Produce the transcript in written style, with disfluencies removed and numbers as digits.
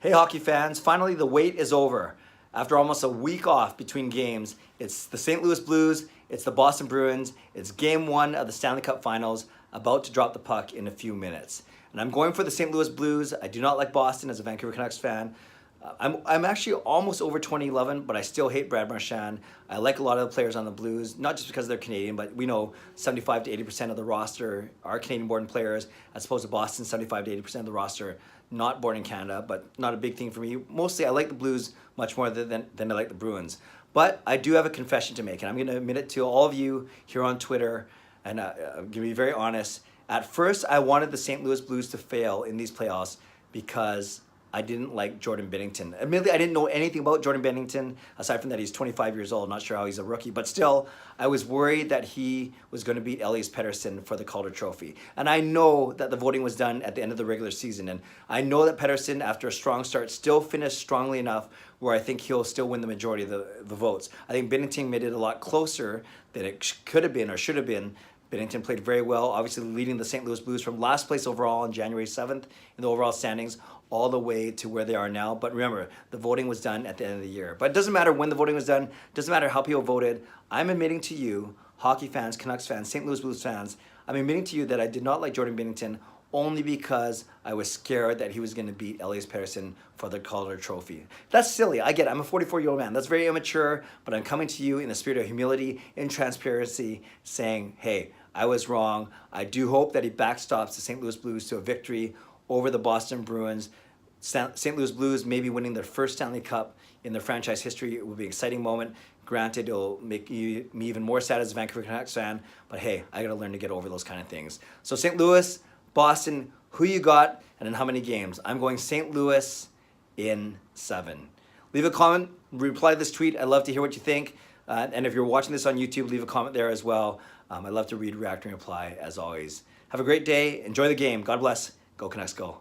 Hey hockey fans, finally the wait is over. After almost a week off between games, it's the St. Louis Blues, it's the Boston Bruins, it's game one of the Stanley Cup Finals, about to drop the puck in a few minutes. And I'm going for the St. Louis Blues. I do not like Boston as a Vancouver Canucks fan. I'm actually almost over 2011, but I still hate Brad Marchand. I like a lot of the players on the Blues, not just because they're Canadian, but we know 75 to 80% of the roster are Canadian-born players, as opposed to Boston, 75 to 80% of the roster not born in Canada, but not a big thing for me. Mostly, I like the Blues much more than I like the Bruins. But I do have a confession to make, and I'm going to admit it to all of you here on Twitter, and I'm going to be very honest. At first, I wanted the St. Louis Blues to fail in these playoffs because I didn't like Jordan Binnington. Admittedly, I didn't know anything about Jordan Binnington, aside from that he's 25 years old. Not sure how he's a rookie, but still, I was worried that he was going to beat Elias Pettersson for the Calder Trophy. And I know that the voting was done at the end of the regular season, and I know that Pettersson, after a strong start, still finished strongly enough where I think he'll still win the majority of the votes. I think Binnington made it a lot closer than it could have been or should have been. Binnington played very well, obviously leading the St. Louis Blues from last place overall on January 7th in the overall standings all the way to where they are now. But remember, the voting was done at the end of the year. But it doesn't matter when the voting was done, doesn't matter how people voted. I'm admitting to you, hockey fans, Canucks fans, St. Louis Blues fans, I'm admitting to you that I did not like Jordan Binnington only because I was scared that he was going to beat Elias Pettersson for the Calder Trophy. That's silly. I get it. I'm a 44-year-old man. That's very immature, but I'm coming to you in a spirit of humility and transparency saying, hey, I was wrong. I do hope that he backstops the St. Louis Blues to a victory over the Boston Bruins. St. Louis Blues maybe winning their first Stanley Cup in their franchise history. It will be an exciting moment. Granted, it'll make me even more sad as a Vancouver Canucks fan, but hey, I got to learn to get over those kind of things. So St. Louis, Boston, who you got and in how many games? I'm going St. Louis in 7. Leave a comment, reply to this tweet. I'd love to hear what you think. And if you're watching this on YouTube, leave a comment there as well. I'd love to read, react, and reply as always. Have a great day. Enjoy the game. God bless. Go Canucks, go.